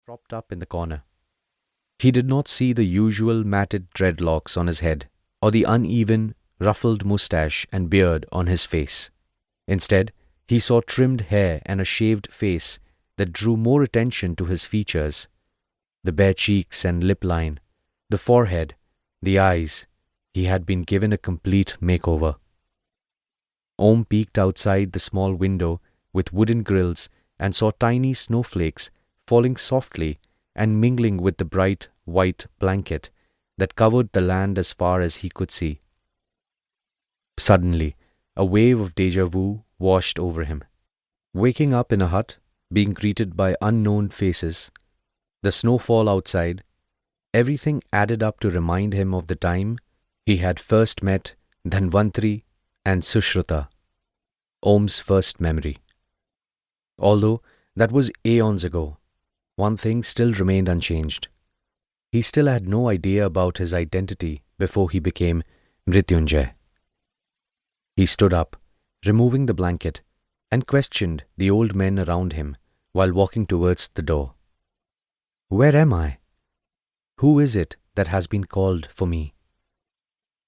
propped up in the corner. He did not see the usual matted dreadlocks on his head or the uneven, ruffled moustache and beard on his face. Instead, he saw trimmed hair and a shaved face that drew more attention to his features. The bare cheeks and lip line, the forehead, the eyes. He had been given a complete makeover. Om peeked outside the small window with wooden grills and saw tiny snowflakes falling softly and mingling with the bright white blanket that covered the land as far as he could see. Suddenly, a wave of déjà vu washed over him. Waking up in a hut, being greeted by unknown faces, the snowfall outside, everything added up to remind him of the time he had first met Dhanvantri and Sushruta, Om's first memory. Although that was aeons ago, one thing still remained unchanged. He still had no idea about his identity before he became Mrityunjay. He stood up, removing the blanket, and questioned the old men around him while walking towards the door. Where am I? Who is it that has been called for me?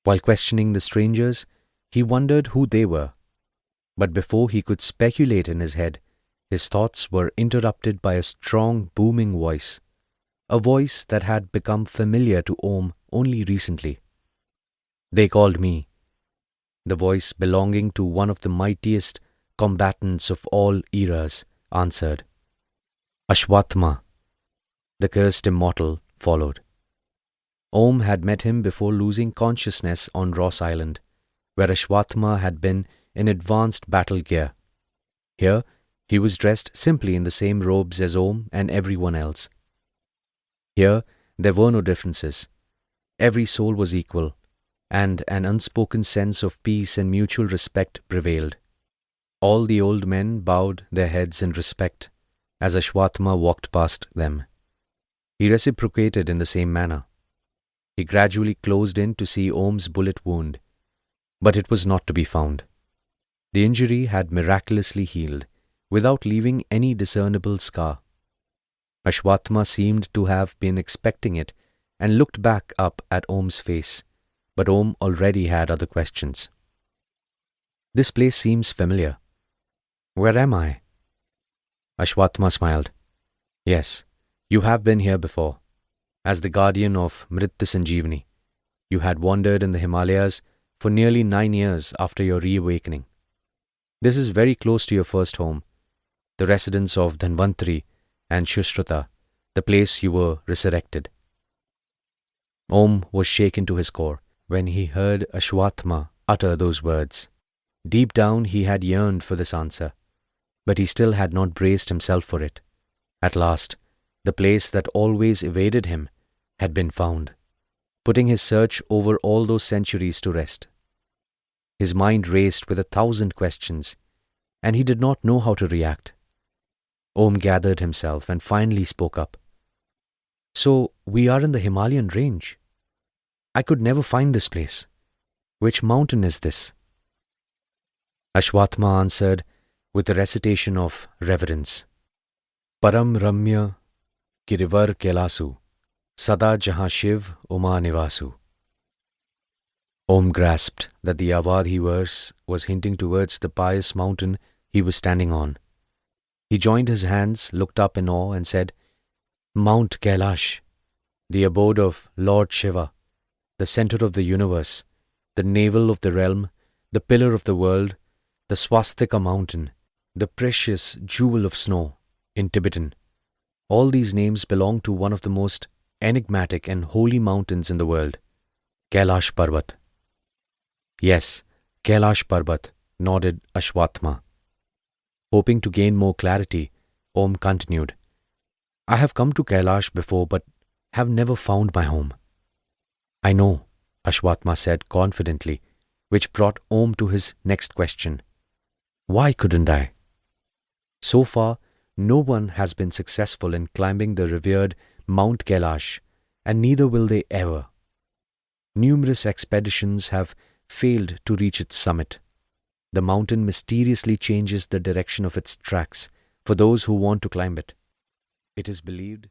While questioning the strangers, he wondered who they were. But before he could speculate in his head, his thoughts were interrupted by a strong, booming voice, a voice that had become familiar to Om only recently. They called me. The voice belonging to one of the mightiest combatants of all eras answered. Ashwatthama, the cursed immortal, followed. Om had met him before losing consciousness on Ross Island, where Ashwatthama had been in advanced battle gear. Here, he was dressed simply in the same robes as Om and everyone else. Here, there were no differences. Every soul was equal, and an unspoken sense of peace and mutual respect prevailed. All the old men bowed their heads in respect as Ashwatthama walked past them. He reciprocated in the same manner. He gradually closed in to see Om's bullet wound, but it was not to be found. The injury had miraculously healed, without leaving any discernible scar. Ashwatthama seemed to have been expecting it and looked back up at Om's face, but Om already had other questions. This place seems familiar. Where am I? Ashwatthama smiled. Yes, you have been here before. As the guardian of Mritya Sanjeevani, you had wandered in the Himalayas for nearly 9 years after your reawakening. This is very close to your first home, the residence of Dhanvantri and Sushruta, the place you were resurrected. Om was shaken to his core when he heard Ashwatthama utter those words. Deep down he had yearned for this answer, but he still had not braced himself for it. At last, the place that always evaded him had been found, putting his search over all those centuries to rest. His mind raced with 1,000 questions, and he did not know how to react. Om gathered himself and finally spoke up. So, we are in the Himalayan range. I could never find this place. Which mountain is this? Ashwatthama answered with a recitation of reverence. Param Ramya Girivar Kailasu, Sada Jahan Shiv Uma Nivasu. Om grasped that the Avadhi verse was hinting towards the pious mountain he was standing on. He joined his hands, looked up in awe and said, Mount Kailash, the abode of Lord Shiva, the center of the universe, the navel of the realm, the pillar of the world, the Swastika mountain, the precious jewel of snow, in Tibetan. All these names belong to one of the most enigmatic and holy mountains in the world, Kailash Parvat. Yes, Kailash Parvat, nodded Ashwatthama. Hoping to gain more clarity, Om continued, I have come to Kailash before but have never found my home. I know, Ashwatthama said confidently, which brought Om to his next question. Why couldn't I? So far, no one has been successful in climbing the revered Mount Kailash, and neither will they ever. Numerous expeditions have failed to reach its summit. The mountain mysteriously changes the direction of its tracks for those who want to climb it. It is believed